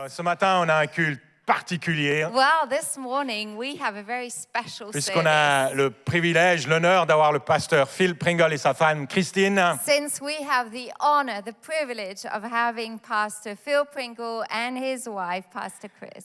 Ce matin, on a un culte particulier, Well, this morning we have a very special puisqu'on a service. le privilège, l'honneur d'avoir le pasteur Phil Pringle et sa femme Christine. Since we have the honor, the privilege of having Pastor Phil Pringle and his wife, Pastor Chris.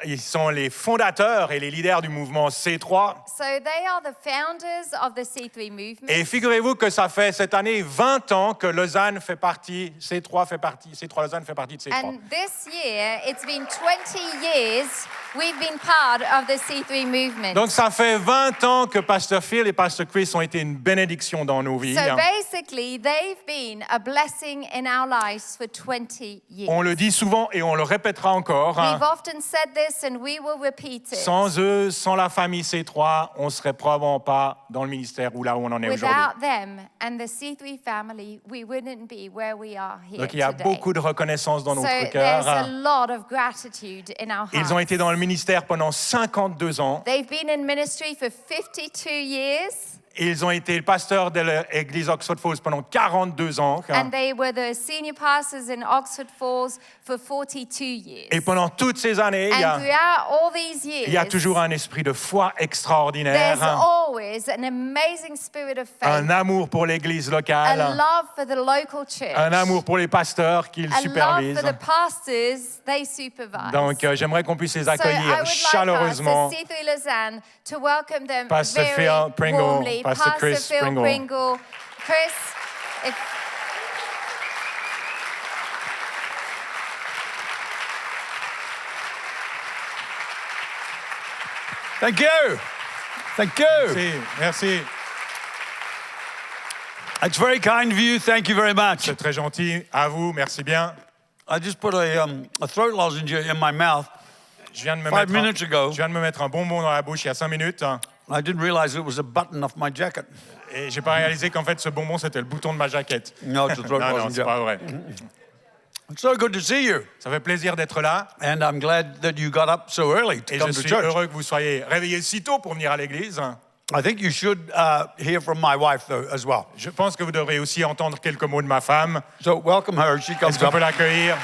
Ils sont les fondateurs et les leaders du mouvement C3. So they are the founders of the C3 movement. Et figurez-vous que ça fait cette année 20 ans que Lausanne fait partie, C3 Lausanne fait partie de C3. And this year, it's been 20 years we've been part of the C3 movement. Donc ça fait 20 ans que pasteur Phil et pasteur Chris ont été une bénédiction dans nos vies. So basically, they've been a blessing in our lives for 20 years. On le dit souvent et on le répétera encore. We've often said this and we will repeat it. Sans eux, sans la famille C3, on ne serait probablement pas dans le ministère ou là où on en est aujourd'hui. Without them and the C3 family, we wouldn't be where we are here Donc il y a today. beaucoup de reconnaissance dans So notre there's a cœur. lot of gratitude in our Ils ont hearts. été dans le ministère pendant 52 ans. They've been in ministry for 52 years. Ils ont été pasteurs de l'église Oxford Falls pendant 42 ans. And they were the senior pastors in Oxford Falls for 42 years. Et pendant toutes ces années, And throughout all these il y a years, toujours un esprit de foi there's extraordinaire, always an amazing spirit of faith, un amour pour l'église a locale, love for the local church, un amour pour les pasteurs qu'ils a love supervisent. for the pastors they supervise. Donc j'aimerais qu'on puisse les So I accueillir would like chaleureusement. us, as C3 Lausanne, to welcome them Pastor very Phil Pringle, warmly. Pastor Chris Phil Pringle. Pringle. Chris, if Thank you. Thank you. Merci, merci. It's very kind of you. Thank you very much. C'est très gentil. À vous, merci bien. I just put a throat lozenge in my mouth. Je viens de me 5 minutes ago. Je viens de me mettre un bonbon dans la bouche il y a 5 minutes. I didn't realize it was a button off my jacket. Et j'ai pas réalisé qu'en fait ce bonbon c'était le bouton de ma jaquette. No, it's a throat Non, lozenge. c'est pas vrai. It's so good to see you. Ça fait plaisir d'être là. And I'm glad that you got up so early to Et come je to suis church. heureux que vous soyez réveillés si tôt pour venir à l'église. I think you should hear from my wife, though, as well. Je pense que vous devrez aussi entendre quelques mots de ma femme. So welcome her. She comes Est-ce qu'on up. peut l'accueillir?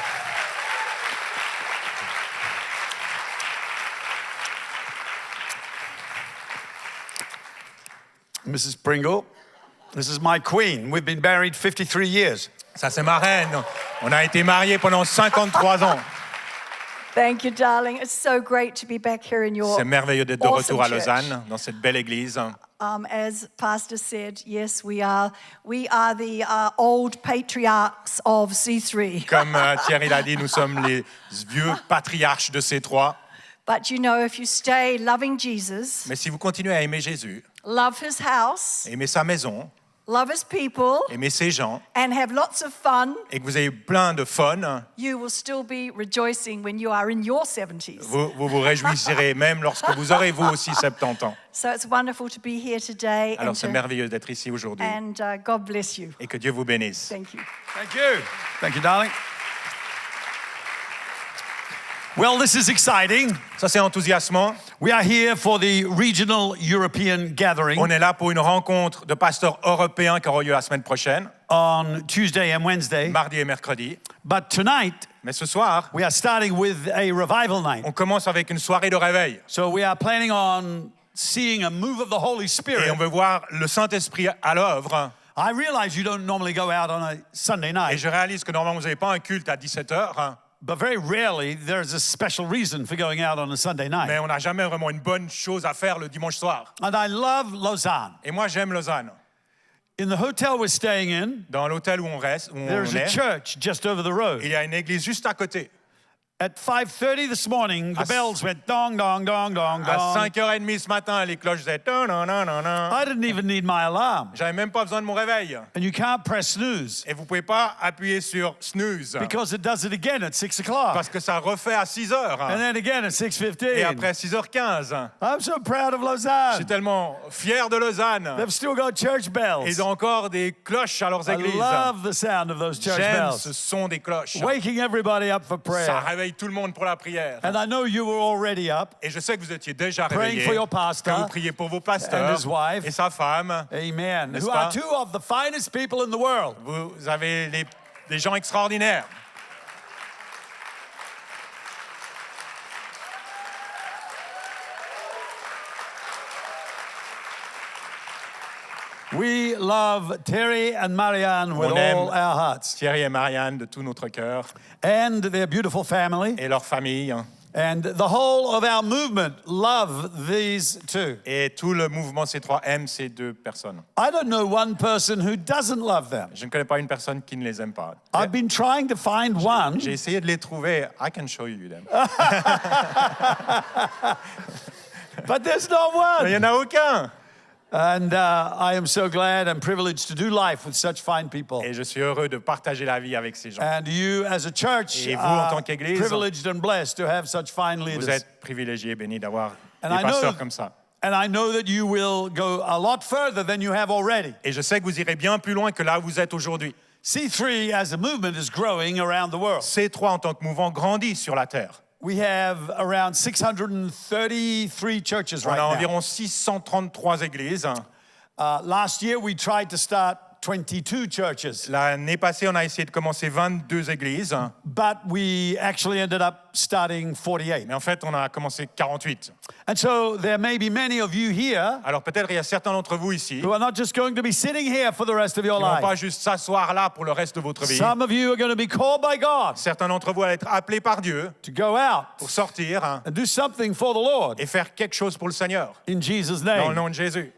Mrs. Pringle, this is my queen. We've been married 53 years. Ça c'est ma reine. On a été mariés pendant 53 ans. Thank you, darling. It's so great to be back here in your C'est merveilleux d'être de awesome retour à church. Lausanne, dans cette belle église. As Pastor said, yes, we are the old patriarchs of C3. Comme Thierry l'a dit, nous sommes les vieux patriarches de C3. But you know, if you stay loving Jesus, Mais si vous continuez à aimer Jésus, love his house, aimer sa maison, love his people, aimer ses gens, and have lots of fun, et que vous ayez plein de fun, you will still be rejoicing when you are in your 70s. vous réjouirez même lorsque vous aurez vous aussi 70 ans. So it's wonderful to be here today, Alors c'est merveilleux d'être ici aujourd'hui and God bless you. et que Dieu vous bénisse. Thank you. Thank you. Thank you, darling. Well, this is exciting. Ça c'est enthousiasmant. We are here for the regional European gathering On est là pour une rencontre de pasteurs européens qui aura lieu la semaine prochaine, on Tuesday and Wednesday. mardi et mercredi. But tonight, Mais ce soir, we are starting with a revival night. on commence avec une soirée de réveil. So we are planning on seeing a move of the Holy Et Spirit. on veut voir le Saint-Esprit à l'œuvre. I realize you don't normally go out on a Sunday Et night, je réalise que normalement vous n'avez pas un culte à 17h, but very rarely there's a special reason for going out on a Sunday night. mais on n'a jamais vraiment une bonne chose à faire le dimanche soir. And I love Lausanne. Et moi j'aime Lausanne. In the hotel we're staying in, Dans l'hôtel où on reste, où on there's a est, church just over the road. il y a une église juste à côté. At 5:30 this morning, the bells went dong, dong, dong, dong, À dong. 5h30 ce matin, les cloches disaient non, non, non, non, non. I didn't even need my alarm. J'avais même pas besoin de mon réveil. And you can't press snooze Et vous pouvez pas appuyer sur snooze because it does it again at 6 o'clock. parce que ça refait à 6h And then again at et 6:15. après 6h15. I'm so proud of Je suis Lausanne. tellement fier de Lausanne. They've still got church bells. Ils ont encore des cloches à leurs I églises. love the sound of those church J'aime ce bells. son des cloches. Waking everybody up for Ça prayer. réveille tout le monde pour la prière. And I know you were already up. Et je sais que vous étiez déjà Praying réveillés, for your pastor que vous priez pour vos and pasteurs his wife. et sa femme. Amen. N'est-ce Who pas? are two of the finest people in the world. Vous avez des gens extraordinaires. We love Terry and Marianne with On aime all our hearts. Thierry et Marianne de tout notre cœur And their beautiful family. et leur famille. And the whole of our movement love these two. Et tout le mouvement C3 aime ces deux personnes. I don't know one person who doesn't love them. Je ne connais pas une personne qui ne les aime pas. I've been trying to find one. J'ai essayé de les trouver. I can show you them. But there's not Mais il one. n'y en a aucun. And I am so glad and privileged to do life with such fine people. Et je suis heureux de partager la vie avec ces gens. And you, as a church, Et vous, en are tant qu'Église, privileged and blessed to have such fine Vous leaders. êtes privilégiés, bénis d'avoir des And I pasteurs know, comme ça. and I know that you will go a lot further than you have already. Et je sais que vous irez bien plus loin que là où vous êtes aujourd'hui. C3 as a movement is growing around the world. C3 en tant que mouvement grandit sur la terre. We have around 633 churches On right a now. environ 633 églises. Last year, we tried to start 22 churches, L'année passée, on a essayé de commencer 22 églises. but we actually ended up starting 48. Mais en fait, on a commencé 48. And so there may be many of you here Alors peut-être il y a certains d'entre vous ici qui who are not just going to be sitting here for the rest of your ne vont pas life. juste s'asseoir là pour le reste de votre vie. Some of you are going to be called by God Certains d'entre vous allez être appelés par Dieu to go out pour sortir and do something for the Lord et faire quelque chose pour le Seigneur. in Jesus' Dans le name. nom de Jésus.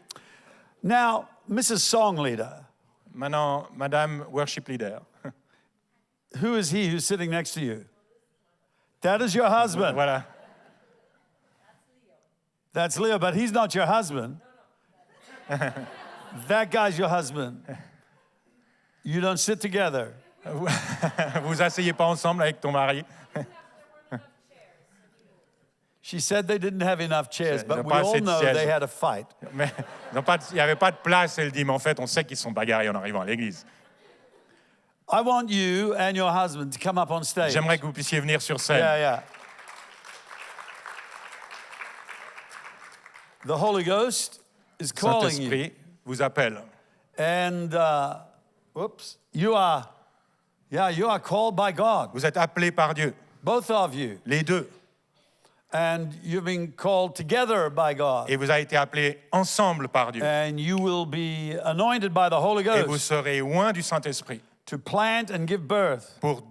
Now, Mrs. Song Leader, Maintenant, Madame Worship Leader. who is he who's sitting next to you? That is your husband. Voilà. That's Leo, but he's not your husband. That guy's your husband. You don't sit together. Vous vous asseyez pas ensemble avec ton mari. She said they didn't have enough chairs, Ils but n'ont we pas all assez de know sièges. they had a fight. Mais il n'y avait pas de place, elle dit, mais en fait, on sait qu'ils se sont bagarrés en arrivant à l'église. I want you and your husband to come up on stage. J'aimerais que vous puissiez venir sur scène. Yeah, yeah. The Holy Ghost is calling you. Saint-Esprit vous appelle. And, whoops, you are called by God, Vous êtes appelés par Dieu, both of you. les deux. And you've been called together by God. Et vous avez été appelés ensemble par Dieu. And you will be anointed by the Holy Et vous Ghost serez loin du Saint-Esprit to plant and give birth pour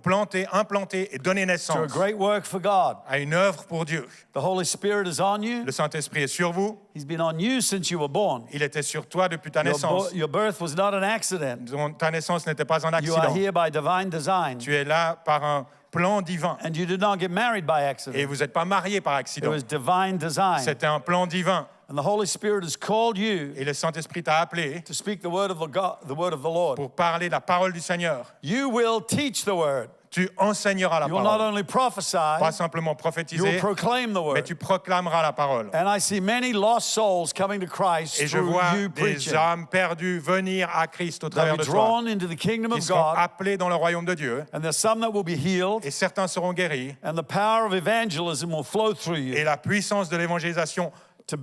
planter, implanter et donner to a naissance great work for God. à une œuvre pour Dieu. The Holy Spirit is on you. Le Saint-Esprit est sur vous. He's been on you since you were born. Il était sur toi depuis ta naissance. Your birth was not an accident. Ta naissance n'était pas un You are accident. here by divine design. Tu es là par un plan divin. And you did not get married by Et accident. vous n'êtes pas mariés par It accident. was divine design. C'était un plan divin. And the Holy Spirit has called you Et le Saint-Esprit t'a appelé to speak the word of the Lord. pour parler la parole du Seigneur. You will teach the word. Tu enseigneras la You will not parole. only prophesy, Pas simplement you will prophétiser, proclaim the mais word. tu proclameras la parole. And I see many lost souls coming to Christ Et je through vois you des preaching. âmes perdues venir à Christ au They'll travers be de toi, drawn into the kingdom qui of seront God, appelés dans le royaume de Dieu. and there's some that will be healed, Et certains seront guéris. and the power of evangelism will flow through Et you la puissance de l'évangélisation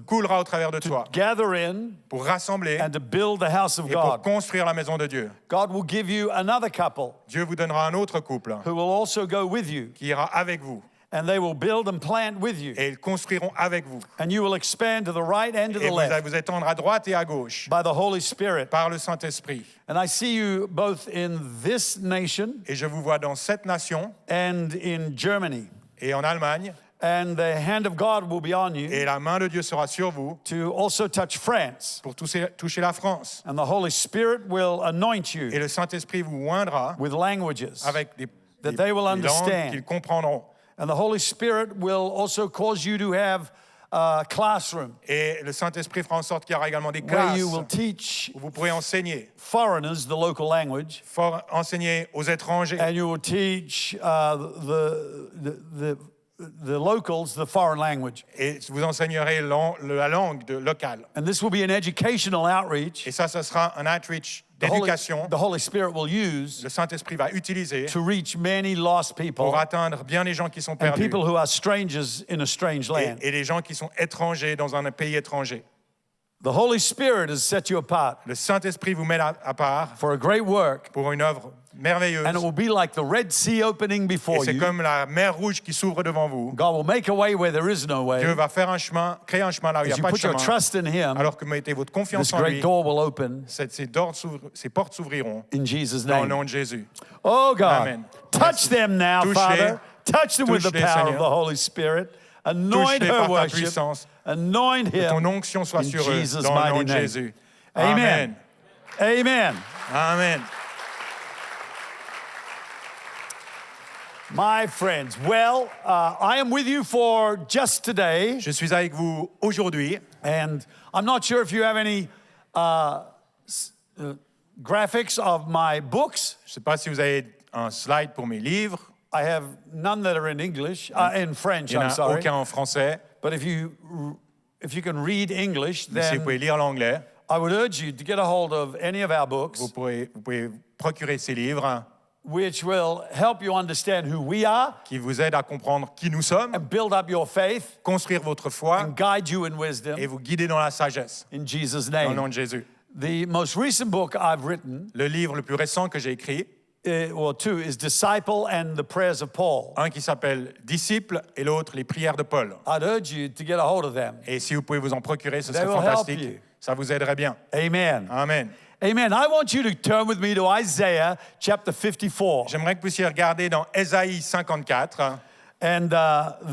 coulera au travers de toi gather in pour rassembler and to build the house of et pour God. construire la maison de Dieu. God will give you another couple Dieu vous donnera un autre couple who will also go with you, qui ira avec vous and they will build and plant with you, et ils construiront avec vous. and you will expand to the right and to Et the vous allez left vous étendre à droite et à gauche by the Holy Spirit. par le Saint-Esprit. And I see you both in this nation Et je vous vois dans cette nation and in Germany. et en Allemagne. And the hand of God will be on you Et la main de Dieu sera sur vous to also touch France. pour toucher la France. And the Holy Spirit will anoint Et you le Saint-Esprit vous oindra with languages. avec des That they will langues understand. qu'ils comprendront. And the Holy Spirit will also cause you to have a classroom Et le Saint-Esprit fera en sorte qu'il y aura également des where classes you will teach où vous pourrez enseigner, foreigners the local language, enseigner aux étrangers. and you will teach the locals the foreign language. Et vous enseignerez la langue locale. And this will be an educational outreach Et ça sera un outreach the d'éducation. Holy Spirit will use Le Saint-Esprit va utiliser to reach many lost people pour atteindre bien les gens qui sont and perdus people who are strangers in a strange land. et les gens qui sont étrangers dans un pays étranger. The Holy Spirit has set you apart Le Saint-Esprit vous met à part for a great work, pour une œuvre merveilleuse. and it will be like the Red Sea opening Et before c'est you. comme la mer rouge qui s'ouvre devant vous. God will make a way where there is no way. Dieu va faire un chemin, créer un chemin là où il n'y As a you pas de put your chemin. trust in Him, Alors que vous mettez votre confiance this en great lui, door will open ces portes s'ouvriront in Jesus' dans le name. nom de Jésus. Oh God, Amen. touch Merci. them now, Touche-les. Father. Touch them with the Touche-les, power of Seigneur. the Holy Spirit. Anoint Touche-les her par ta worship. puissance. Anoint Que ton him. onction soit In sur eux Jesus' dans le nom mighty de name. Jésus. Amen. Amen. Amen. My friends, well, I am with you for just today, Je suis avec vous aujourd'hui. and I'm not sure if you have any graphics of my books. Je ne sais pas si vous avez un slide pour mes livres. I have none that are in English, in French, Il n'y en I'm a sorry. aucun en français. But if you can read English, Mais si vous then pouvez lire l'anglais, I would urge you to get a hold of any of our books, vous pouvez procurer ces livres which will help you understand who we are qui vous aident à comprendre qui nous sommes, and build up your faith construire votre foi and guide you in wisdom et vous guider dans la sagesse. in Jesus' Dans le nom name. de Jésus. The most recent book I've written, Le livre le plus récent que j'ai écrit, or two, is Disciple and the Prayers of Paul. un qui s'appelle Disciples et l'autre Les prières de Paul. I'd urge you to get a hold of them. Et si vous pouvez vous en procurer, ce They serait will help fantastique. you. Ça vous aiderait bien. Amen. Amen. Amen. I want you to turn with me to Isaiah chapter 54. J'aimerais que vous puissiez regarder dans Ésaïe 54. And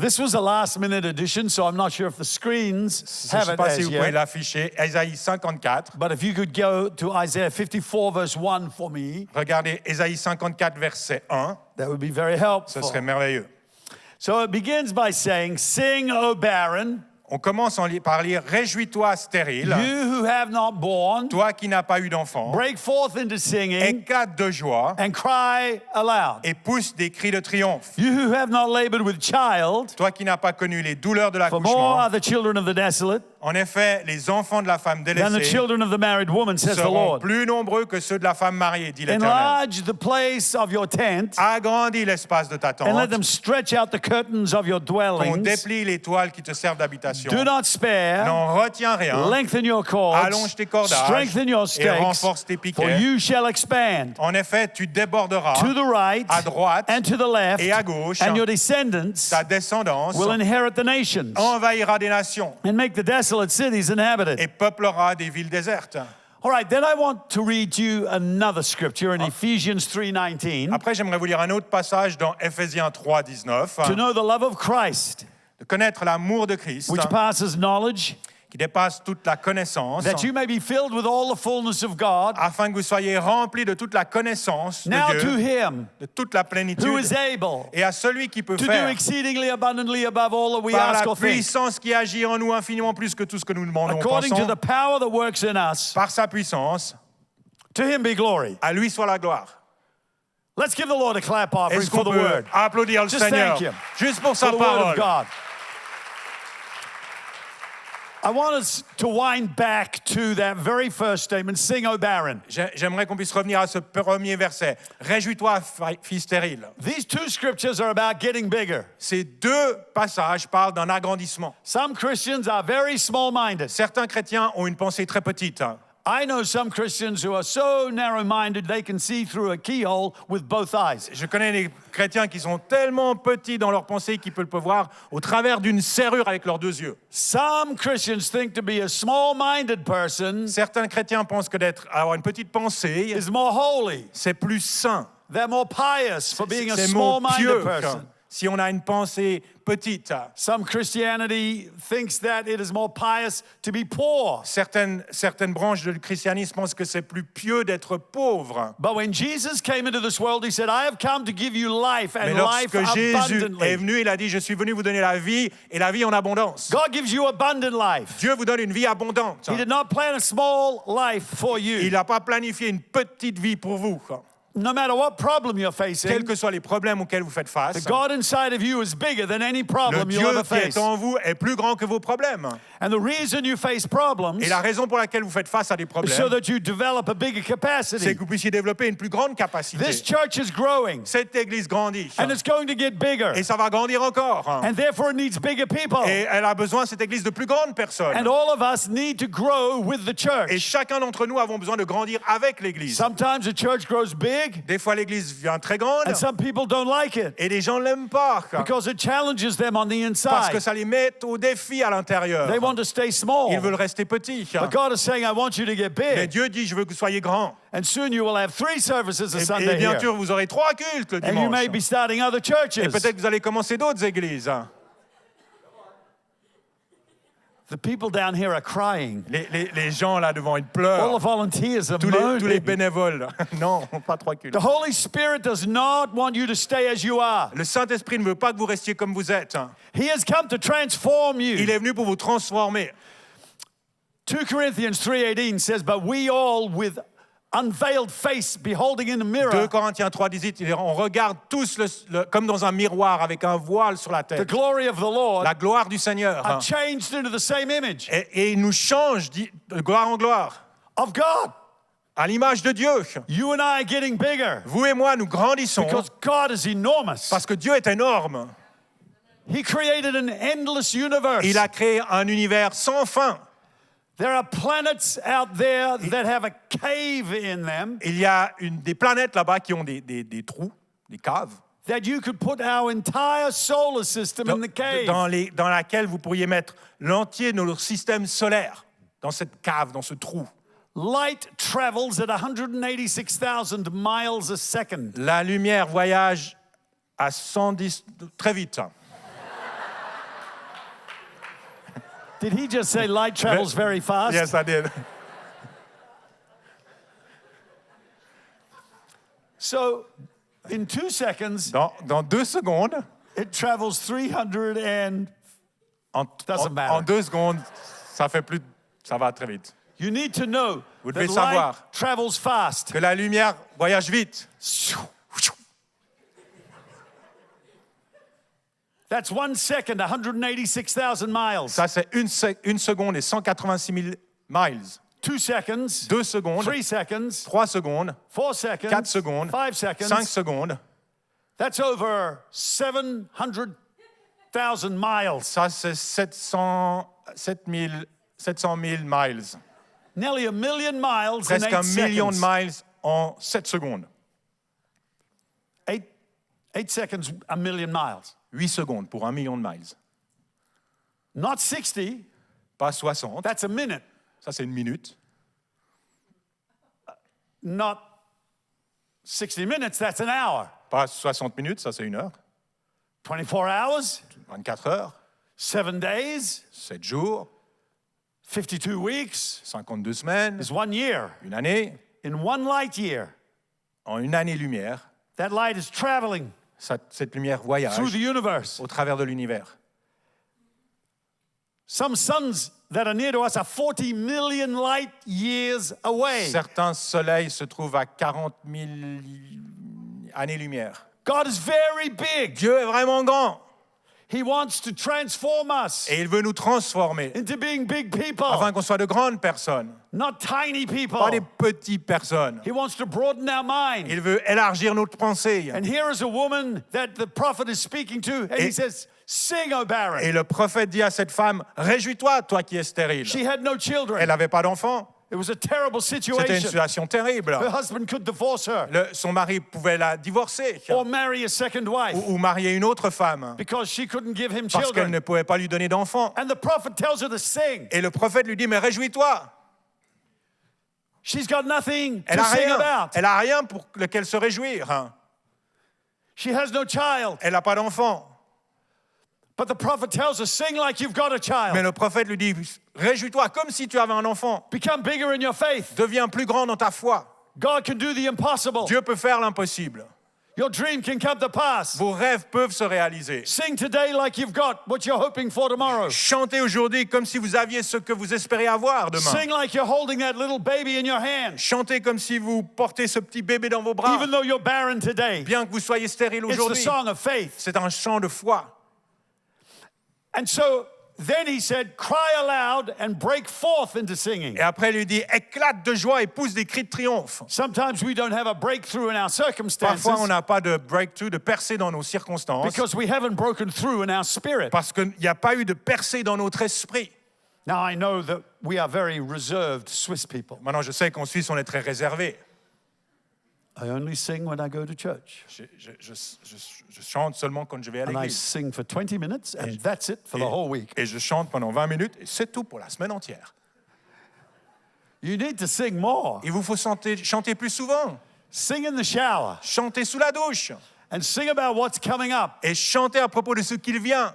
this was a last minute edition, so I'm not sure if the screens Je ne have sais it pas si as vous pouvez yet. l'afficher. Ésaïe 54. But if you could go to Isaiah 54, verse 1 for me, Regardez Ésaïe 54, verset 1. that would be very Ce helpful. serait merveilleux. So it begins by saying, Sing, O barren, On commence par lire Réjouis-toi, stérile, you who have not born, toi qui n'as pas eu d'enfant, break forth into singing éclate de joie and cry aloud. et pousse des cris de triomphe. You who have not labored with child, Toi qui n'as pas connu les douleurs de for more l'accouchement, are the children of the desolate en effet, les enfants de la femme than the délaissée children of the married woman, says the seront Lord. plus nombreux que ceux de la femme mariée, dit l'Éternel. Enlarge the place of your tent Agrandis l'espace de ta and let tente, them stretch out the curtains of your qu'on dwellings. déplie les toiles qui te servent d'habitation. Do not spare. N'en retiens rien. Lengthen your cords. Allonge tes cordages Strengthen your et stakes. renforce tes For piquets. you shall expand En effet, tu déborderas to the right à droite and to the left, et à gauche. and your descendants Ta descendance will inherit the nations envahira des nations and make the desolate cities inhabited. et peuplera des villes désertes. All right, then I want to read you another scripture in Ephesians 3:19 Après, j'aimerais vous lire un autre passage dans Éphésiens 3, 19. to know the love of Christ, De connaître l'amour de Christ which passes knowledge, qui dépasse toute la connaissance, that you may be filled with all the fullness of God. afin que vous soyez remplis de toute la connaissance de Now to Dieu, him de toute la who plénitude, is able et à celui qui peut to do faire exceedingly abundantly above all that we par ask la or think, puissance qui agit en nous infiniment plus que tout ce que nous demandons ou according to pensons, the power that works in us. par sa puissance, To him be glory. à lui soit la gloire. Let's give the Lord a clap offering Est-ce for qu'on the peut word, applaudir le Just Seigneur thank him juste pour for sa the word of parole? God. I want us to wind back to that very first statement, sing, O barren. J'aimerais qu'on puisse revenir à ce premier verset. Réjouis-toi, fille stérile. These two scriptures are about getting bigger. Ces deux passages parlent d'un agrandissement. Some Christians are very small-minded. Certains chrétiens ont une pensée très petite. I know some Christians who are so narrow-minded they can see through a keyhole with both eyes. Je connais des chrétiens qui sont tellement petits dans leur pensée qu'ils peuvent le voir au travers d'une serrure avec leurs deux yeux. Some Christians think to be a small-minded person Certains chrétiens pensent que avoir une petite pensée, is more holy. c'est plus sain. They're more pious for being a C'est more small-minded pieux person. si on a une pensée petite. Some Christianity thinks that it is more pious to be poor. Certaines branches du christianisme pensent que c'est plus pieux d'être pauvre. But when Jesus came into this world, he said, I have come to give you life Mais and life lorsque Jésus est abundantly. venu, il a dit, je suis venu vous donner la vie et la vie en abondance. God gives you abundant life. Dieu vous donne une vie abondante. He did not plan a small life for you. Il n'a pas planifié une petite vie pour vous. No matter what problem you're Quels facing, que soient les problèmes auxquels vous faites face, the God inside of you is bigger than any le problem you'll Dieu ever qui est face. en vous est plus grand que vos problèmes. And the reason you face problems Et la raison pour laquelle vous faites face à des is problèmes, so that you develop a bigger c'est capacity. que vous puissiez développer une plus grande capacité. This church is growing, Cette église grandit. and it's going to get bigger. Et ça va grandir encore. And therefore, it needs bigger people. Et elle a besoin, cette église, de plus grandes personnes. And all of us need to grow with the Et church. chacun d'entre nous avons besoin de grandir avec l'église. Sometimes the church grows big, Des fois, l'église vient très grande and some people don't like it et les gens ne l'aiment pas. because it challenges them on the Parce que inside. ça les met au défi à l'intérieur. They want to stay small. Ils veulent rester petits. But God is saying, I want you to get Mais big. Dieu dit, je veux que vous soyez grands. And soon you will have 3 services a Et Sunday bien here. sûr, vous aurez 3 cultes le And you may dimanche. be starting other Et churches. peut-être que vous allez commencer d'autres églises. The people down here are crying. Les gens là devant, ils All the pleurent. volunteers are Tous les moaning. bénévoles. Non, pas 3 cultes. The Holy Spirit does not want you to stay as you are. Le Saint-Esprit ne veut pas que vous restiez comme vous êtes. He has come to transform Il you. est venu pour vous transformer. 2 Corinthians 3:18 says, but we all with unveiled face beholding in the 2 mirror Corinthiens 3:18, on regarde tous comme dans un miroir avec un voile sur la the tête. glory of the Lord La gloire du Seigneur. are changed into the same image Et il nous change de gloire en gloire, of God. à l'image de Dieu. You and I are getting bigger Vous et moi, nous grandissons because God is enormous. parce que Dieu est énorme. He created an endless universe. Il a créé un univers sans fin. There are planets out there that have a cave in them Il y a des planètes là-bas qui ont des trous, des caves, that you could put our entire solar system in the cave. dans laquelle vous pourriez mettre l'entier de notre système solaire, dans cette cave, dans ce trou. Light travels at 186,000 miles a second. La lumière voyage à 110 très vite. Did he just say light travels very fast? Yes, I did. So, in 2 seconds, Dans 2 secondes, it travels 300 and Doesn't matter. en 2 secondes, ça va très vite. you need to know Vous that devez light savoir travels fast. que la lumière voyage vite. That's 1 second, 186,000 miles. Ça, c'est une seconde et 186 000 miles. 2 seconds, 2 secondes, 3 seconds, 3 secondes, 4 seconds, 4 secondes, 5 seconds. 5 secondes. That's over 700,000 miles. Ça, c'est 700 000 miles. Nearly a million miles Presque in 8 1 million de seconds. miles en 7 secondes. 8 seconds, a million miles. 8 secondes pour 1 million de miles. Not 60, Pas 60. that's a minute. Ça, c'est une minute. Not 60 minutes, that's an hour. Pas 60 minutes, ça, c'est 1 heure. 24 hours, 24 heures, 7 days, 7 jours, 52 weeks 52 semaines, is 1 year. une année. In 1 light year, En une année-lumière, that light is traveling cette lumière voyage through the universe. au travers de l'univers. Some suns that are near to us are 40 million light years away. Certains soleils se trouvent à 40 000 années-lumière. God is very big. Dieu est vraiment grand He wants to transform us et il veut nous transformer into being big people, afin qu'on soit de grandes personnes, not tiny people. pas des petites personnes. He wants to broaden our mind. Il veut élargir notre pensée. And here is a woman that the prophet is speaking to, and he says, sing, O barren. Et le prophète dit à cette femme, réjouis-toi, toi qui es stérile. She had no children. Elle n'avait pas d'enfant. It was a terrible C'était une situation. situation terrible. Her husband could divorce her Son mari pouvait la divorcer or marry a second wife ou marier une autre femme because she couldn't give him parce qu'elle children. ne pouvait pas lui donner d'enfant. And the prophet tells her to sing. Et le prophète lui dit, mais réjouis-toi. She's got nothing Elle to n'a sing rien. about. Elle a rien pour lequel se réjouir. She has no child. Elle n'a pas d'enfant. But the prophet tells her, sing like you've got a Mais child. le prophète lui dit, réjouis-toi comme si tu avais un enfant. Become bigger in your faith. Deviens plus grand dans ta foi. God can do the impossible. Dieu peut faire l'impossible. Your dream can come to pass. Vos rêves peuvent se réaliser. Sing today like you've got what you're hoping for tomorrow. Chantez aujourd'hui comme si vous aviez ce que vous espérez avoir demain. Sing like you're holding that little baby in your hand. Chantez comme si vous portez ce petit bébé dans vos bras. Even though you're barren today. Bien que vous soyez stérile It's the aujourd'hui. song of faith. C'est un chant de foi. And so Then he said, cry aloud and break forth into singing. Et après, il lui dit, éclate de joie et pousse des cris de triomphe. Sometimes we don't have a breakthrough in our circumstances Parfois, on n'a pas de breakthrough, de percée dans nos circonstances, because we haven't broken through in our spirit. parce qu'il n'y a pas eu de percée dans notre esprit. Now, I know that we are very reserved Swiss people. Maintenant, je sais qu'en Suisse, on est très réservé. I only sing when I go to church. Je chante seulement quand je vais à And I l'église. sing for 20 minutes, and that's it for the whole week. Et je chante pendant 20 minutes, et c'est tout pour la semaine entière. You need to sing more. Il vous faut chanter plus souvent. Sing in the shower Chanter sous la douche. and sing about what's coming up. Et chanter à propos de ce qu'il vient.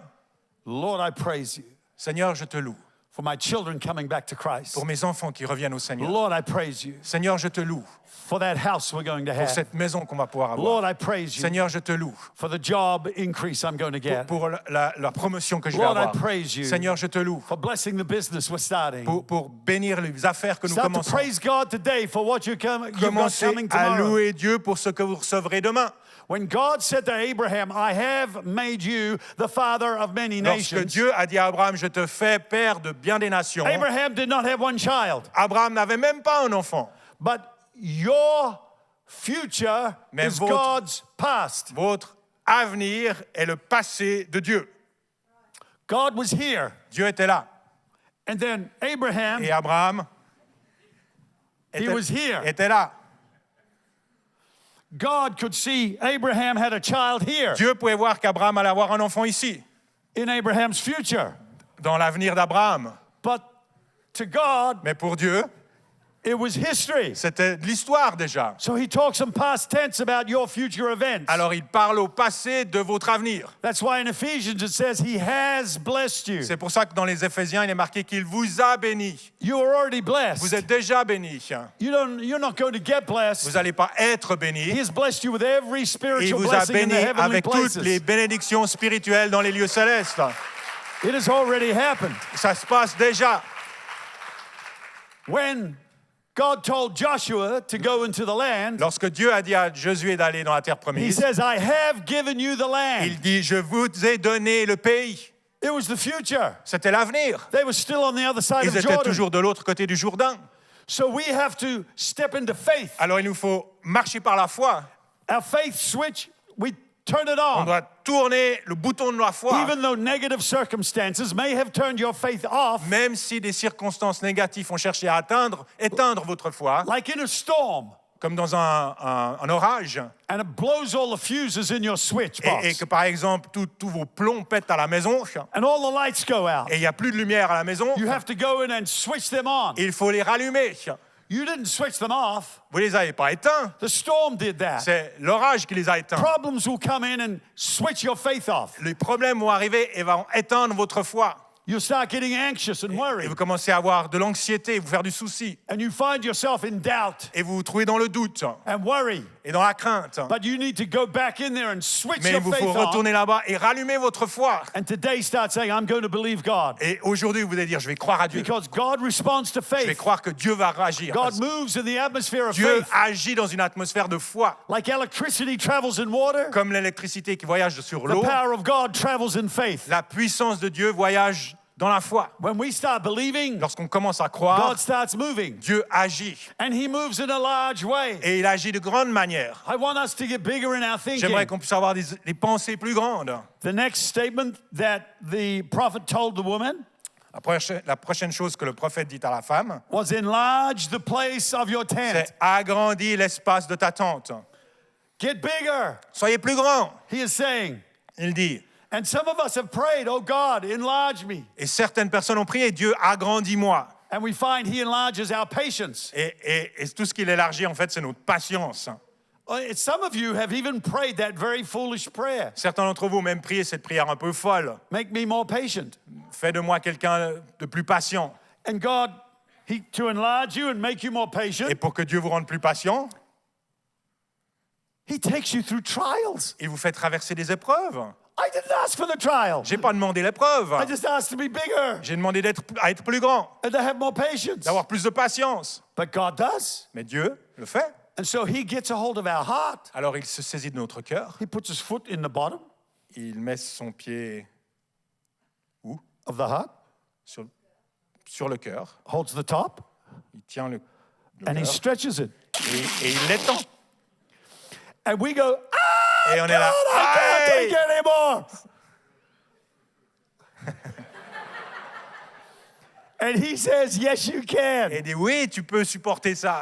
Lord, I praise you Seigneur, je te loue. for my children coming back to Christ. Pour mes enfants qui reviennent au Seigneur. Lord, I praise you Seigneur, je te loue. for that house we're going to Pour have. cette maison qu'on va pouvoir Lord, avoir. I praise you Seigneur, je te loue. for the job increase I'm going to get. Pour la promotion que je vais Lord, I avoir. praise you Seigneur, je te loue. for blessing the business we're starting. Pour bénir les affaires que nous Start to commençons. praise God today for what you've got Commencez coming à tomorrow. louer Dieu pour ce que vous recevrez demain. When God said to Abraham, I have made you the father of many Lorsque nations, Dieu a dit à Abraham, je te fais père de bien des nations, Abraham did not have one child. Abraham n'avait même pas un enfant. But your future Mais is votre- God's past. Votre avenir est le passé de Dieu. God was here. Dieu était là. And then Abraham, Et Abraham he was here. était là. God could see Abraham had a child here Dieu pouvait voir qu'Abraham allait avoir un enfant ici, in Abraham's future. dans l'avenir d'Abraham. But to God, Mais pour Dieu, it was history. c'était de l'histoire déjà. So he talks in past tense about your future events. Alors il parle au passé de votre avenir. That's why in Ephesians it says he has blessed you. C'est pour ça que dans les Éphésiens, il est marqué qu'il vous a béni. You are already blessed. Vous êtes déjà béni. You're not going to get blessed. Vous n'allez pas être He béni. has blessed you with every Il spiritual vous a blessing in the béni heavenly avec toutes places. les bénédictions spirituelles dans les lieux célestes. It has already happened. Ça se passe déjà. When God told Joshua to go into the land, Lorsque Dieu a dit à Josué d'aller dans la terre he promise, says, I have given you the land. il dit, je vous ai donné le pays. It was the future. C'était l'avenir. They were still on the other side Ils of étaient Jordan. toujours de l'autre côté du Jourdain. So we have to step into faith. Alors il nous faut marcher par la foi. Our faith switch, we turn it On on. doit tourner le bouton de la foi. Even though negative circumstances may have turned your faith off, Même si des circonstances négatives ont cherché à éteindre votre foi, like in a storm, comme dans un orage, and it blows all the fuses in your switch et box, que par exemple tous vos plombs pètent à la maison, and all the lights go out. et il n'y a plus de lumière à la maison, You have to go in and switch them on. il faut les rallumer. You didn't switch them off. Vous ne les avez pas éteints, The storm did that. c'est l'orage qui les a éteints. Problems will come in and switch your faith off. Les problèmes vont arriver et vont éteindre votre foi. You start getting anxious and Et worried, vous commencez à avoir de l'anxiété, vous faire du souci. and you find yourself in doubt Et vous vous trouvez dans le doute and worry. et dans la crainte. But you need to go back in there and switch Mais your il vous faith faut on. retourner là-bas et rallumer votre foi. And today start saying, I'm going to believe God. Et aujourd'hui, vous allez dire, je vais croire à Dieu. Because God responds to Je vais faith. croire que Dieu va réagir. God moves in the atmosphere of Dieu faith. agit dans une atmosphère de foi. Like electricity travels in water, Comme l'électricité qui voyage sur the l'eau, power of God travels in faith. la puissance de Dieu voyage dans la foi. When we start believing, Lorsqu'on commence à croire, God starts moving. Dieu agit. And he moves in a large way. Et il agit de grande manière. I want us to get bigger in our thinking. J'aimerais qu'on puisse avoir des pensées plus grandes. The next statement that the prophet told the woman La prochaine chose que le prophète dit à la femme, was enlarge the place of your tent. c'est agrandis l'espace de ta tente. Get bigger, Soyez plus grand, he is saying. il dit. And some of us have prayed, oh God, enlarge me. Et certaines personnes ont prié, Dieu, agrandis-moi. And we find he enlarges our patience. Et tout ce qu'il élargit, en fait, c'est notre patience. Some of you have even prayed that very foolish prayer. Certains d'entre vous ont même prié cette prière un peu folle. Make me more patient. Fais de moi quelqu'un de plus patient. And God, to enlarge you and make you more patient, Et pour que Dieu vous rende plus patient, he takes you through trials. il vous fait traverser des épreuves. I didn't ask for the trial. J'ai pas demandé l'épreuve. I just asked to be bigger J'ai demandé à être plus grand, and to have more patience. d'avoir plus de patience. But God does. Mais Dieu le fait. And so he gets a hold of our heart. Alors il se saisit de notre cœur. He puts his foot in the bottom. Il met son pied où? of the heart, sur le cœur. holds the top, Il tient le and he cœur stretches it. et il l'étend. And we go, ah, Et on est là. God, I can't Aïe! take it anymore. And he says, yes, you can. Et il dit oui, tu peux supporter ça.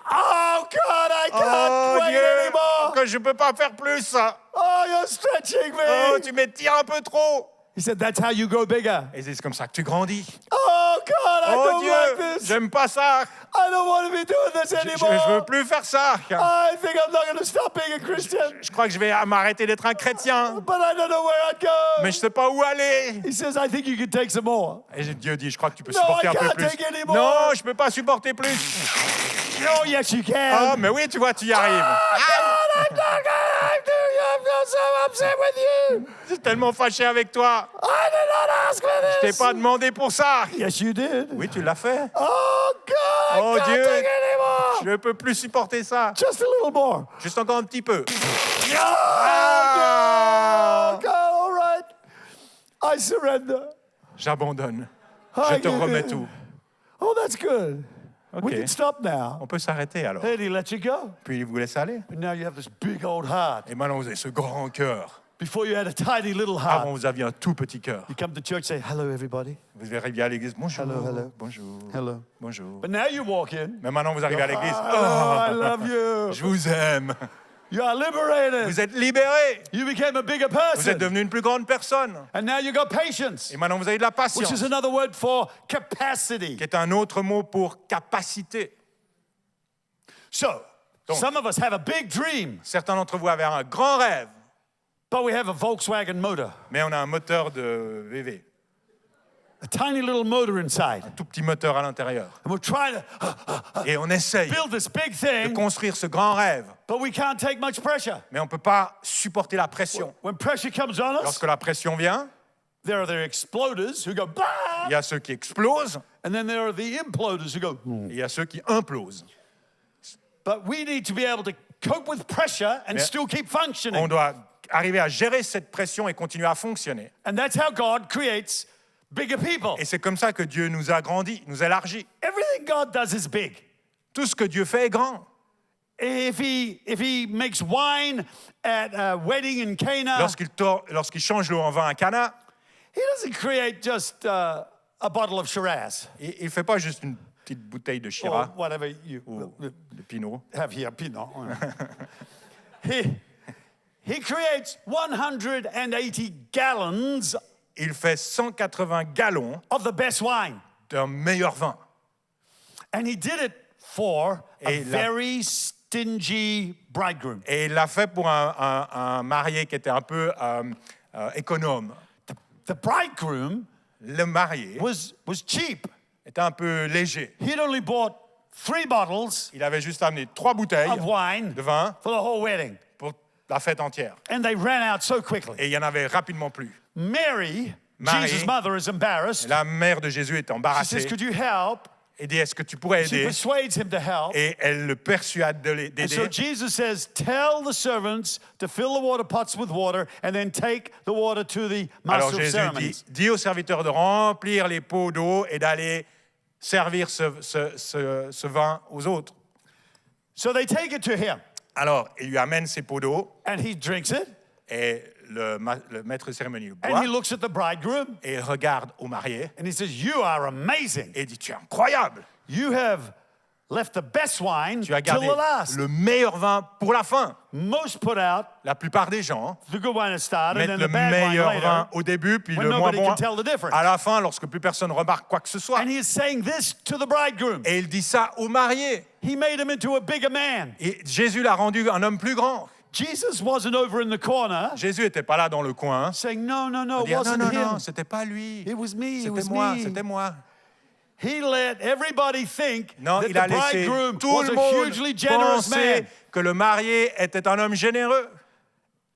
Oh, God, I Oh can't wait Dieu, anymore. que je peux pas faire plus. Oh, you're stretching Oh, me. tu m'étires un peu trop. He said, that's how you grow bigger. Et c'est comme ça que tu grandis. Oh, God, I Oh don't like Dieu, this. j'aime pas ça. I don't want to be doing this Je anymore. veux plus faire ça. I think I'm not going to stop being a Christian, Je crois que je vais m'arrêter d'être un chrétien. but I don't know where I'd go. Mais je sais pas où aller. He says, I think you can take some more. Et Dieu dit, je crois que tu peux No, supporter I un peu can't plus. take any more. Non, je peux pas supporter plus. Oh, yes, you Oh, can. mais oui, tu vois, tu y arrives. God, I'm not I'm so upset with you. Je suis tellement fâché avec toi. I did not ask for Je t'ai this. pas demandé pour ça. Yes, you did. Oui, tu l'as fait. Oh, God, I Oh, can't Dieu. take anymore. Je ne peux plus supporter ça. Just a little more. Juste encore un petit peu. Oh, Ah! God, all right. I surrender. J'abandonne. I Je te give remets in. tout. Oh, that's good. We Ok. can stop now. On peut s'arrêter alors. And he let you go. Puis il vous laisse aller. And now you have this big old heart. Et maintenant, vous avez ce grand cœur. Before you had a tiny little Avant, heart. vous aviez un tout petit cœur. You come to church, say hello, everybody. Vous arrivez à l'église. Bonjour. Hello, hello. Bonjour. Hello. Bonjour. But now you walk in. Mais maintenant, vous arrivez à l'église. Oh, I Oh, love you. je vous aime. You are liberated. Vous êtes libérés. You became a bigger Vous êtes person. devenu une plus grande personne. And now you got patience, Et maintenant, vous avez de la which patience, is another word for capacity. qui est un autre mot pour capacité. So, Donc. some of us have a big dream, Certains d'entre vous avaient un grand rêve, but we have a Volkswagen motor, mais on a un moteur de VV, a tiny little motor inside. tout petit moteur à l'intérieur. And we're trying to Et on essaye build this big de thing, construire ce grand rêve, but we can't take much pressure. mais on ne peut pas supporter la pression. When pressure comes on us, Lorsque la pression vient, there are the exploders who go, bah! il y a ceux qui explosent And then there are the imploders who go, et il y a ceux qui implosent. But we need to be able to cope with pressure and Mais still keep On functioning. doit arriver à gérer cette pression et continuer à fonctionner. And that's how God creates bigger people. Et c'est comme ça que Dieu nous a grandis, nous élargit. Everything God does is big. Tout ce que Dieu fait est grand. If he makes wine at a wedding in Cana, Lorsqu'il change l'eau en vin à Cana, he doesn't create just a bottle of Shiraz il ne fait pas juste une petite bouteille de or Shiraz whatever you ou de Pinot. have here, Pinot. He creates 180 gallons Il fait 180 gallons of the best wine. d'un meilleur vin. And he did it for a Et la- very stingy bridegroom. Et il l'a fait pour un marié qui était un peu économe. The bridegroom Le marié was cheap. était un peu léger. He'd only bought 3 bottles Il avait juste amené 3 bouteilles of wine de vin for the whole wedding. pour la fête entière. And they ran out so quickly. Et il y en avait rapidement plus. Mary, Marie, Jesus' mother, is embarrassed. La mère de Jésus était She says, embarrassée could you help? et dit, est-ce que tu pourrais She aider? persuades him to help. Et elle le persuade And so d'aider. Jesus says, tell the servants to fill the water pots with water and then take the water to the Alors master of Jésus ceremonies. dit aux serviteurs de remplir les pots d'eau et d'aller servir ce vin aux autres. So they take it to him Alors, il lui amène ses pots d'eau and he drinks it et le maître de cérémonie le and boit he looks at the bridegroom et il regarde au marié and he says, you are amazing. et dit, tu es incroyable, You have left the best wine tu as till gardé the last. le meilleur vin pour la fin. Most put out La plupart des gens the good wine at start and mettent then le the bad wine meilleur later. vin au début, puis when le moins nobody bon can tell the difference. à la fin, lorsque plus personne remarque quoi que ce soit. And he is saying this to the bridegroom. Et il dit ça au marié. He made him into a bigger man. Et Jésus l'a rendu un homme plus grand. Jesus wasn't over in the corner Jésus n'était pas là dans le coin. saying, no, no, no, it Dire, non, wasn't non, him. non, c'était pas lui. It was me, it C'était was moi, me. c'était moi. He let everybody think Non, that il a the laissé bridegroom tout was le a monde hugely generous penser man. que le marié était un homme généreux.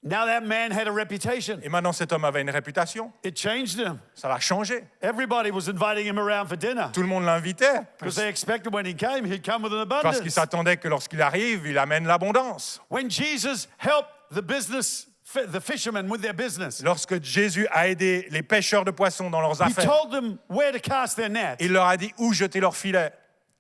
Now that man had a reputation. Et maintenant, cet homme avait une réputation. It changed him. Ça l'a changé. Everybody was inviting him around for dinner Tout le monde l'invitait because they expected when he came, he'd come with an parce qu'il abundance. s'attendait que lorsqu'il arrive, il amène l'abondance. When Jesus helped the business the fishermen with their business. Lorsque Jésus a aidé les pêcheurs de poissons dans leurs He affaires, told them where to cast their net. il leur a dit où jeter leur filet.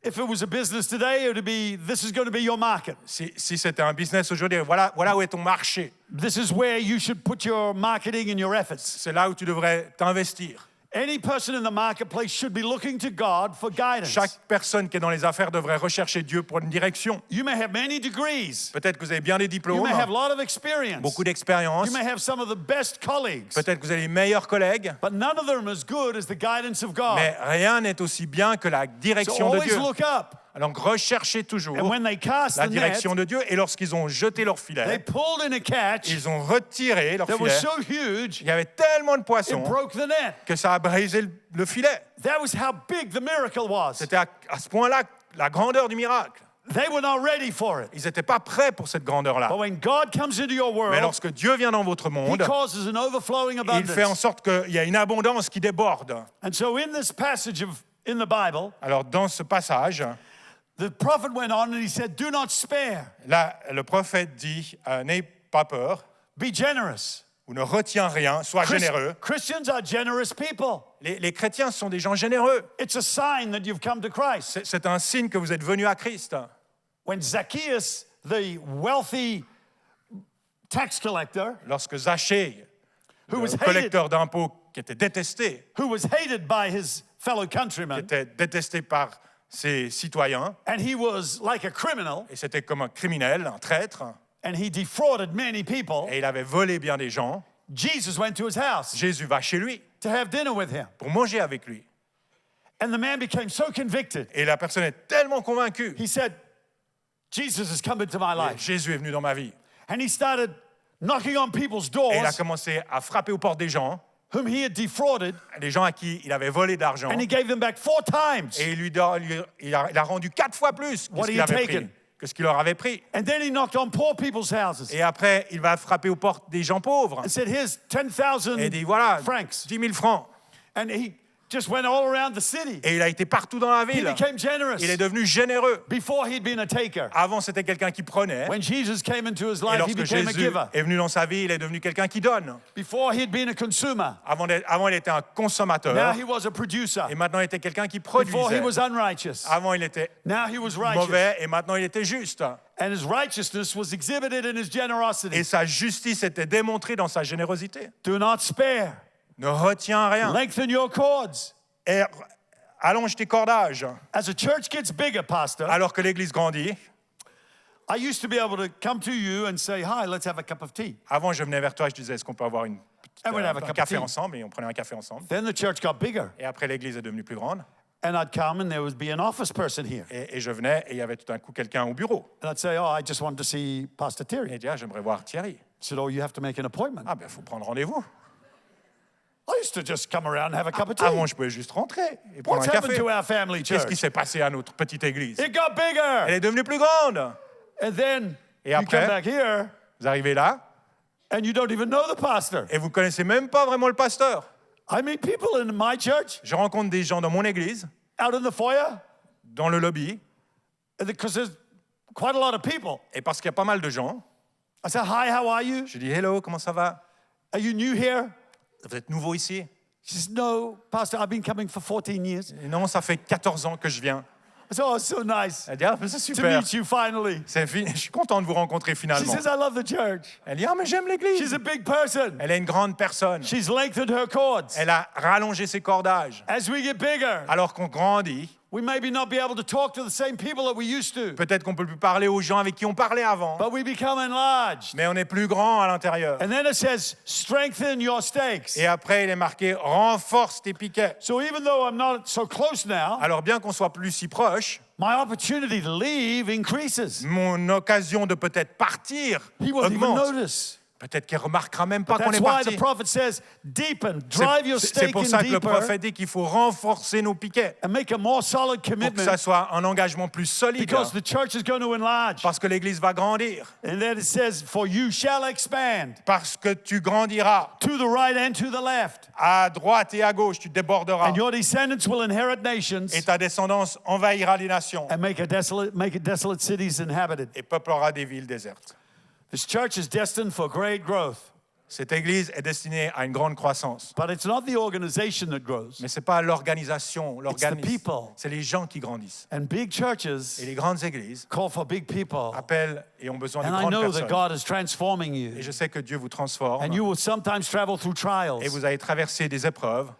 If it was a business today, it would be, this is going to be your market. Si c'était un business aujourd'hui, voilà où est ton marché. This is where you should put your marketing and your efforts. C'est là où tu devrais t'investir. Any person in the marketplace should be looking to God for guidance. Chaque personne qui est dans les affaires devrait rechercher Dieu pour une direction. You may have many degrees. Peut-être que vous avez bien des You diplômes, may have a lot of experience. beaucoup d'expérience. You may have some of the best colleagues. Peut-être que vous avez les meilleurs collègues. But none of them as good as the guidance of God. Mais rien n'est aussi bien que la So direction de always Dieu. look up. Donc recherchez toujours And when they cast la the net, direction de Dieu. Et lorsqu'ils ont jeté leur they filet, pulled in a catch ils ont retiré leur that was filet. so huge, Il y avait tellement de it poissons broke the net. que ça a brisé le filet. That was how big the miracle was. C'était à ce point-là la grandeur du miracle. They were not ready for it. Ils n'étaient pas prêts pour cette grandeur-là. But when God comes into your Mais world, lorsque Dieu vient dans votre He monde, causes an overflowing il fait en abundance. sorte qu'il y a une abondance qui déborde. And so in this passage in the Bible, Alors dans ce passage, the prophet went on and he said, do not spare. là, le prophète dit, n'aie pas peur, Be generous. ou ne retiens rien, sois généreux. Christians are generous people. Les chrétiens sont des gens généreux. It's a sign that you've come to Christ. C'est un signe que vous êtes venus à Christ. When Zacchaeus, the wealthy tax collector, Lorsque Zachée, who was le hated, collecteur d'impôts qui était détesté, by his fellow qui countrymen, était détesté par ses citoyens, and he was like a criminal, et c'était comme un criminel, un traître, and he defrauded many people, et il avait volé bien des gens, Jesus went to his house Jésus va chez lui to have dinner with him. pour manger avec lui. And the man became so convicted. Et la personne est tellement convaincue. He said, Jesus has come into my life. Jésus est venu dans ma vie. And he started knocking on people's Et il a doors commencé à frapper aux portes des gens, whom he had defrauded, des gens à qui il avait volé de l'argent. and he gave them back 4 times. Et il a rendu 4 fois plus que What ce he qu'il had avait taken. pris, que ce qu'il leur avait pris. And then he knocked on poor people's houses Et après, il va frapper aux portes des gens pauvres. and said, here's 10,000 Et il dit, voilà, francs. 10 000 francs. And he just went all around the city. Et il a été partout dans la He ville. became generous. Il est devenu généreux. Before he'd been a taker. Avant, c'était quelqu'un qui prenait. When Jesus came into his Et life, he lorsque became a Jésus giver. est venu dans sa vie, il est devenu quelqu'un qui donne. Before he'd been a consumer. Avant, il était un Now consommateur. he was a producer. Et maintenant, il était quelqu'un qui Before he produisait. was unrighteous. Avant, il était Now he was righteous. mauvais et maintenant, il était juste. And his righteousness was exhibited in his generosity. Et sa justice était démontrée dans sa générosité. Do not spare. Ne retiens rien. Lengthen your cords. Et allonge tes cordages. As a church gets bigger, Pastor, Alors que l'Église grandit, I used to be able to come to you and say, hi, let's have a cup of tea. avant, je venais vers toi et je disais, est-ce qu'on peut avoir And we'd have a un cup of café tea. ensemble? Et on prenait un café ensemble. Then the church got bigger. Et après, l'Église est devenue plus grande. And I'd come and there would be an office person here. Et je venais et il y avait tout d'un coup quelqu'un au bureau. And I'd say, oh, I just wanted to see Pastor Et Terry. il dit, ah, j'aimerais voir Thierry. He said, oh, you have to make an appointment. Ah, ben, il faut prendre rendez-vous. I used to just come around and have a cup of tea. Avant, je pouvais juste rentrer et prendre What's un happened café. to our family Qu'est-ce qui church? s'est passé à notre petite église? It got Elle bigger. est devenue plus grande. And then Et you après? come back here Vous arrivez là and you don't even know the pastor. et vous connaissez même pas vraiment le pasteur. I meet people in my church Je rencontre des gens dans mon église, out in the foyer dans le lobby, because there's quite a lot of people. et parce qu'il y a pas mal de gens, I say, hi, how are you? je dis hello, comment ça va? Are you new here? Vous êtes nouveau ici? She says, no, Pastor, I've been coming for 14 years. Et non, ça fait 14 ans que je viens. I said, oh, it's so nice Elle dit, ah, mais c'est to super. meet you finally. Je suis content de vous rencontrer She finalement. says, I love the church. Elle dit, ah, mais j'aime She's l'église. a big person. Elle est une grande personne. She's lengthened her cords. Elle a rallongé ses cordages. As we get bigger, Alors qu'on grandit, we maybe not be able to talk to the same people that we used to, peut-être qu'on peut plus parler aux gens avec qui on parlait avant, but we become enlarged. mais on est plus grand à l'intérieur. And then it says, strengthen your stakes. Et après, il est marqué, renforce tes piquets. So even though I'm not so close now, Alors bien qu'on soit plus si proche, my opportunity to leave increases. mon occasion de peut-être partir He won't even augmente. notice. Peut-être qu'il remarquera même pas qu'on That's est why the parti. prophet says, deepen, drive your C'est stake pour in ça que le deeper, prophète dit qu'il faut renforcer nos piquets and make a more solid pour que commitment, ça soit un engagement plus solide. because the church is going to enlarge. Parce que l'Église va grandir. And then it says, for you shall expand Parce que tu grandiras to the right and to the left, à droite et à gauche, tu déborderas. and your descendants will inherit nations Et ta descendance envahira les nations and make desolate cities inhabited. et peuplera des villes désertes. This church is destined for great growth. cette église est destinée à une grande croissance. But it's not the organization that grows. Mais ce n'est pas l'organisation, l'organisme. people. C'est les gens qui grandissent. And big churches Et les grandes églises call for big people. appellent et ont besoin de And I grandes know that personnes. God is transforming you. Et je sais que Dieu vous transforme. And you will sometimes travel through trials. Et vous allez traverser des épreuves.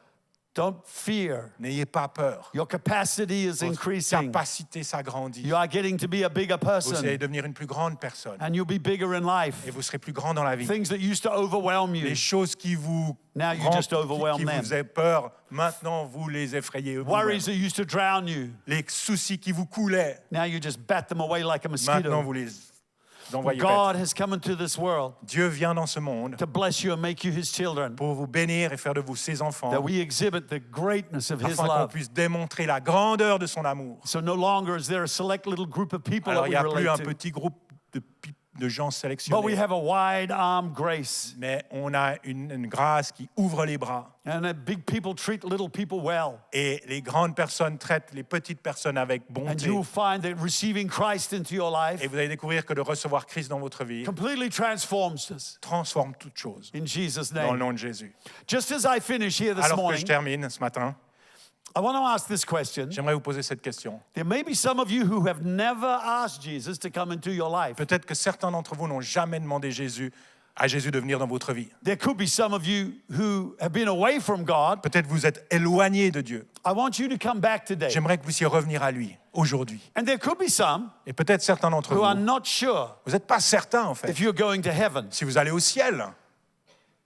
Don't fear. N'ayez pas peur. Your capacity is Votre increasing. capacité s'agrandit. You are getting to be a bigger Vous allez person. devenir une plus grande personne. And you'll be bigger in life. Et vous serez plus grand dans la vie. Things that used to overwhelm you. Les choses qui vous Now you just overwhelm qui them. vous faisaient peur, maintenant vous les effrayez eux-mêmes. Worries that used to drown you. Les soucis qui vous coulaient, Now you just bat them away like a maintenant mosquito. vous les envoyez God paître. has come into this world Dieu vient dans ce monde to bless you and make you his children. pour vous bénir et faire de vous ses enfants, That we exhibit the greatness of his afin qu'on love. puisse démontrer la grandeur de son amour. So no longer is there a select little group of people Alors that il we n'y a plus un relate to. petit groupe de gens But we sélectionnés, have a wide-armed grace. mais on a une grâce qui ouvre les bras. And that big people treat little people well. Et les grandes personnes traitent les petites personnes avec And bonté. you will find that receiving Christ into your life Et vous allez découvrir que de recevoir Christ dans votre vie completely transforms us. transforme toute chose. In Jesus' Dans le name. nom de Jésus. Just as I finish here this Alors que je morning, termine ce matin, I want to ask this question. j'aimerais vous poser cette question. There may be some of you who have never asked Jesus to come into your life. Peut-être que certains d'entre vous n'ont jamais demandé à Jésus de venir dans votre vie. There could be some of you who have been away from God. Peut-être vous êtes éloignés de Dieu. I want you to come back today. J'aimerais que vous puissiez revenir à lui aujourd'hui. And there could be some Et peut-être certains d'entre who are vous, not sure vous n'êtes pas certains en fait. if you're going to heaven. Si vous allez au ciel,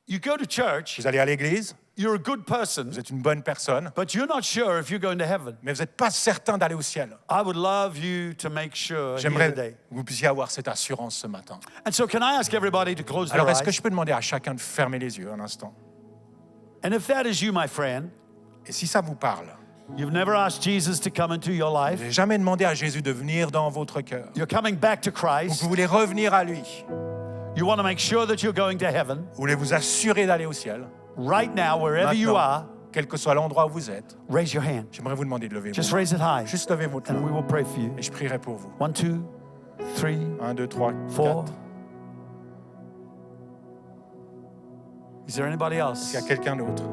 You go to church, vous allez à l'église, you're a good person, vous êtes une bonne personne, but you're not sure if you're going to heaven. mais vous n'êtes pas certain d'aller au ciel. I would love you to make sure here J'aimerais today. que vous puissiez avoir cette assurance ce matin. And so can I ask everybody to close their Alors est-ce que eyes? je peux demander à chacun de fermer les yeux un instant? And if that is you, my friend, Et si ça vous parle, you've never asked Jesus to come into your vous life, n'avez jamais demandé à Jésus de venir dans votre cœur. you're coming back to Donc Christ, vous voulez revenir à lui. you want to make sure that you're going to heaven, Vous voulez vous assurer d'aller au ciel. right now, wherever you Maintenant, are, quel que soit l'endroit où vous êtes, raise your hand. j'aimerais vous demander de lever Just vos mains. raise it high, Juste levez votre and we main will pray for you. et je prierai pour vous. 1, 2, 3, 1, 2, 3, 4. 4. Is there anybody else? Est-ce qu'il y a quelqu'un d'autre?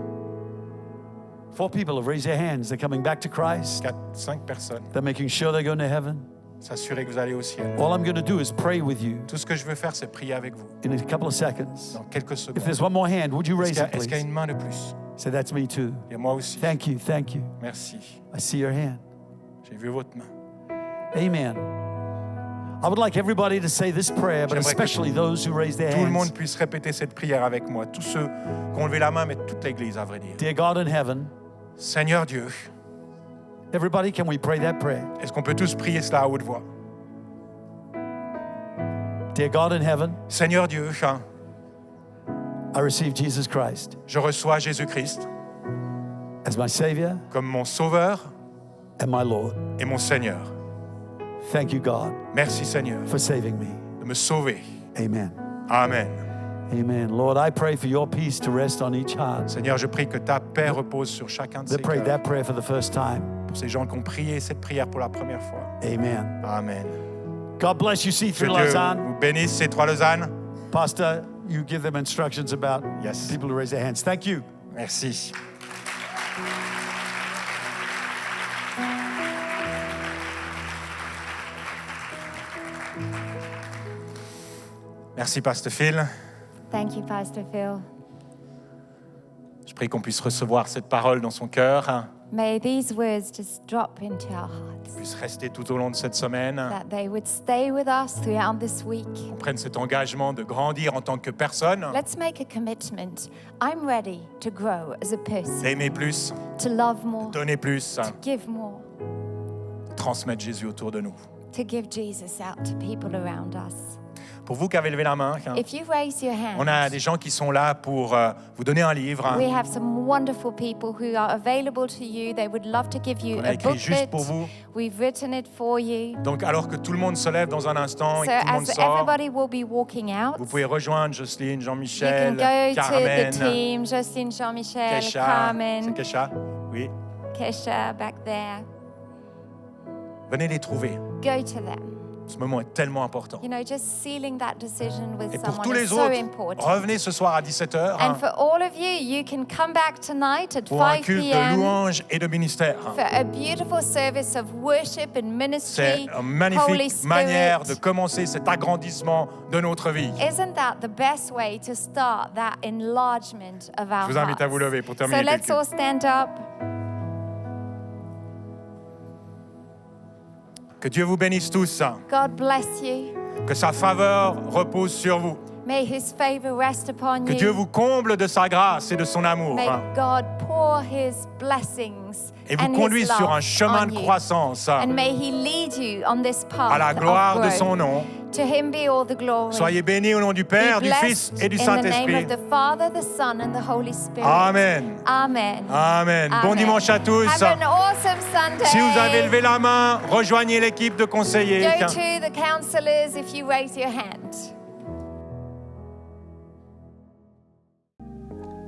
4 people have raised their hands. They're coming back to Christ. 4, 5 personnes. They're making sure they're going to heaven. S'assurer que vous allez au ciel. All I'm going to do is pray with you Tout ce que je veux faire, c'est prier avec vous. in a couple of seconds. Dans quelques If secondes. there's one more hand, would you raise it, Est-ce qu'il y a please? une main de plus? Say, that's me too. Et moi aussi. Thank you, thank you. Merci. I see your hand. J'ai vu votre main. Amen. I would like everybody to say this prayer, but J'aimerais que especially those who raise their Tout le hands. monde puisse répéter cette prière avec moi. Tous ceux qui ont levé la main, mais toute l'Église, à vrai dire. Dear God in heaven, Seigneur Dieu, everybody, can we pray that prayer? est-ce qu'on peut tous prier cela à haute voix? Dear God in heaven, Seigneur Dieu, I receive Jesus Christ je reçois Jésus-Christ as my Savior comme mon Sauveur and my Lord. et mon Seigneur. Thank you, God, Merci Seigneur for saving me. de me sauver. Amen. Amen. Amen. Lord, I pray for your peace to rest on each heart. Seigneur, je prie que ta paix repose sur chacun de They ces prayed cœurs. that prayer for the first time. Pour ces gens qui ont prié cette prière pour la première fois. Amen. Amen. God bless you, Que C3 Dieu Lausanne. vous bénisse, ces trois Lausanne. Pastor, you give them instructions about Yes. people who raise their hands. Thank you. Merci. Merci, Pasteur Phil. Thank you, Pastor Phil. Je prie qu'on puisse recevoir cette parole dans son cœur, May these words just drop into our hearts, puisse rester tout au long de cette semaine, that they would stay with us throughout this week. qu'on prenne cet engagement de grandir en tant que personne, Let's make a commitment. I'm ready to grow as a person, d'aimer plus, to love more, donner plus, give more, de transmettre Jésus autour de nous. to give Jesus out to people around us. Pour vous qui avez levé la main, If you raise your on a hand, des gens qui sont là pour vous donner un livre we have some wonderful people who are available to you. They would love to give you qu'on a a écrit juste booklet. pour vous. We've written it for you. Donc, alors que tout le monde se lève dans un instant et So que tout le monde as sort, everybody will be walking out, vous pouvez rejoindre Jocelyne, you Jean-Michel, can go Carmen, to the team, Justine, Jean-Michel, Kesha. C'est Carmen, Kesha? Oui. Kesha back there. Venez les trouver. Go to them. Ce moment est tellement important. You know, just sealing that decision with Et pour someone tous is les so autres, important. revenez ce soir à 17h And for all of you, you can come back tonight at pour un 5 culte de p.m. louange et de ministère. for a beautiful service of worship and ministry. C'est une Holy magnifique Spirit. manière de commencer cet agrandissement de notre vie. Isn't that the best way to start that enlargement of our Je vous invite à vous hearts? lever pour So terminer let's le all culte. stand up. Que Dieu vous bénisse tous, God bless you. que sa faveur repose sur vous, May His favor rest upon que Dieu you. vous comble de sa grâce et de son amour May God pour His blessings et vous and conduise His sur love un chemin on de you. croissance And may He lead you on this path à la gloire of de growth. son nom. To Him be all the glory. Soyez bénis au nom du Père, Be du Fils blessed et du in the name Saint-Esprit. of the Father, the Son, and the Holy Spirit. Amen. Amen. Amen. Bon Amen. dimanche à tous. Have an awesome Sunday. Si vous avez levé la main, rejoignez l'équipe de conseillers. Go to the counselors if you raise your hand.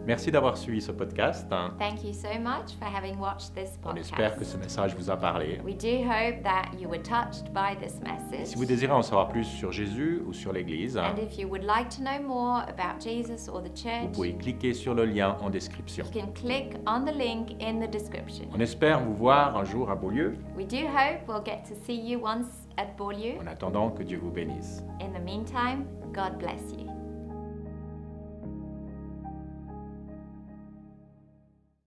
Merci d'avoir suivi ce podcast. Thank you so much for having watched this On espère que podcast. ce message vous a parlé. We do hope that you were touched by this message. Si vous désirez en savoir plus sur Jésus ou sur l'Église, And if you would like to know more about Jesus or the vous church, pouvez cliquer sur le lien en description. you can click on the link in the description. On espère vous voir un jour à Beaulieu. We do hope we'll get to see you once at Beaulieu. En attendant, que Dieu vous bénisse. In the meantime, God bless you.